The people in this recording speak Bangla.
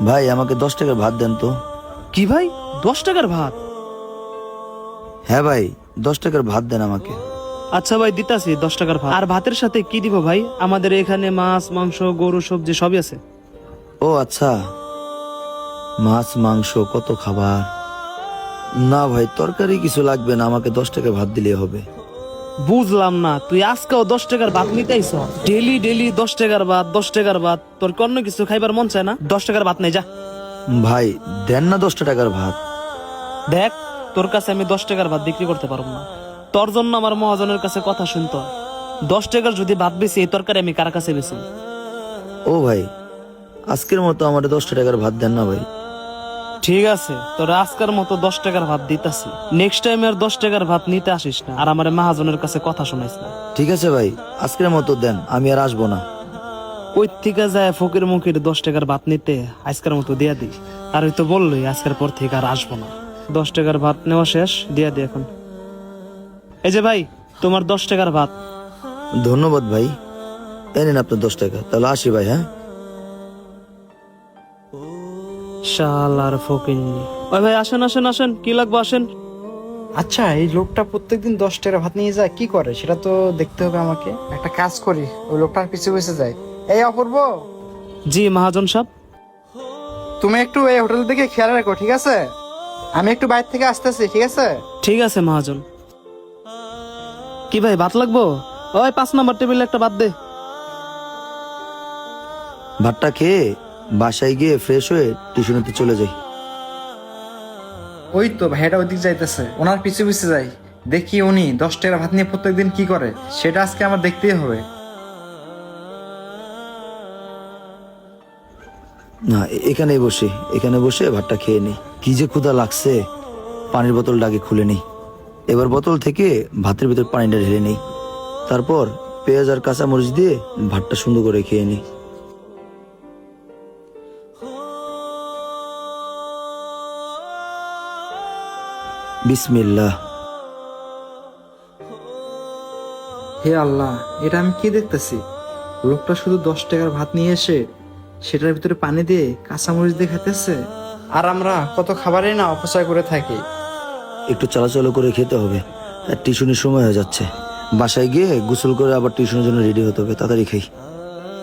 ভাই আমাকে 10 টাকার ভাত দেন তো। কি ভাই, 10 টাকার ভাত? হ্যাঁ ভাই, 10 টাকার ভাত দেন আমাকে। আচ্ছা ভাই, দিতাছি 10 টাকার ভাত। আর ভাতের সাথে কি দিব ভাই? আমাদের এখানে মাছ, মাংস, গরু, সবজি সবই আছে। ও আচ্ছা, মাছ মাংস কত খাবার। না ভাই, তরকারি কিছু লাগবে না, আমাকে 10 টাকা ভাত দিলে হবে। বুঝলাম না, তুই আজকেও 10 টাকার ভাত নিতে আইছ? ডেলি ডেলি 10 টাকার ভাত, 10 টাকার ভাত। তোর কি অন্য কিছু খাইবার মন চায় না? 10 টাকার ভাত নেই, যা। ভাই দেন না 10 টাকার ভাত। দেখ, তোর কাছে আমি 10 টাকার ভাত বিক্রি করতে পারবো না। তোর জন্য আমার মহাজনের কাছে কথা শুনতে হয়। 10 টাকার যদি ভাত বেশি, এই তরকারি আমি কার কাছে বেশি? ও ভাই, আজকের মতো আমার 10 টাকার ভাত দেন না ভাই। ঠিক আছে, তোর আজকের মতো 10 টাকার ভাত দিতাছি। নেক্সট টাইম আর 10 টাকার ভাত নিতে আসিস না, আর আমার মহাজনের কাছে কথা শোনাইস না। ঠিক আছে ভাই, আজকের মতো দেন, আমি আর আসবো না। ওই থেকে যায় ফকির মুখির 10 টাকার ভাত নিতে আজকের মতো দিয়া দি। আর ওই তো বললোই আজকের পর থেকে আর আসবো না। 10 টাকার ভাত নেওয়া শেষ, দিয়া দি এখন। এই যে ভাই, তোমার 10 টাকার ভাত। ধন্যবাদ ভাই, এনেন আপনার 10 টাকা, তাহলে আসি ভাই। হ্যাঁ শালার ফকিন্নি। ওই ভাই, আসেন আসেন আসেন, কি লাগবে আসেন। আচ্ছা, এই লোকটা প্রত্যেকদিন 10 টাকা ভাত নিয়ে যায়, কি করে সেটা তো দেখতে হবে আমাকে। একটা কাজ করি, ওই লোকটার পিছু পিছু যায়। এই অপূর্ব, জি মহাজন সাহেব। তুমি একটু এই হোটেল দিকে খেয়াল রাখো, ঠিক আছে? আমি একটু বাইরে থেকে আসতেছি, ঠিক আছে? ঠিক আছে মহাজন। কি ভাই, ভাত লাগবো? ওই 5 নম্বর টেবিলে একটা ভাত দে। ভাতটা খেয়ে বাসায় গিয়ে ফ্রেশ হয়ে টিউশনিতে চলে যাই। ওই তো ভাইটা ওইদিক যাইতেছে, ওনার পিছু পিছু যাই। দেখি উনি 10 টাকা ভাত নিয়ে প্রত্যেকদিন কি করে, সেটা আজকে আমার দেখতেই হবে। না, এখানেই বসে, এখানে বসে ভাতটা খেয়ে নিই। কি যে ক্ষুধা লাগছে, পানির বোতলটা আগে খুলে নিই। এবার বোতল থেকে ভাতের ভিতর পানিটা ঢেলে নিই, তারপর পেঁয়াজ আর কাঁচামরিচ দিয়ে ভাতটা সুন্দর করে খেয়ে নিই। বিসমিল্লাহ। হে আল্লাহ, এটা আমি কি দেখতেছি? লোকটা শুধু 10 টাকার ভাত নিয়ে এসে সেটার ভিতরে পানি দিয়ে কাঁচামরিচ দিয়ে খাইতেছে, আর আমরা কত খাবারই না অপচয় করে থাকি। একটু চালাচল করে খেতে হবে, আর টিউশনির সময় হয়ে যাচ্ছে। বাসায় গিয়ে গোসল করে আবার টিউশনের জন্য রেডি হতে হবে, তাড়াতাড়ি খাই।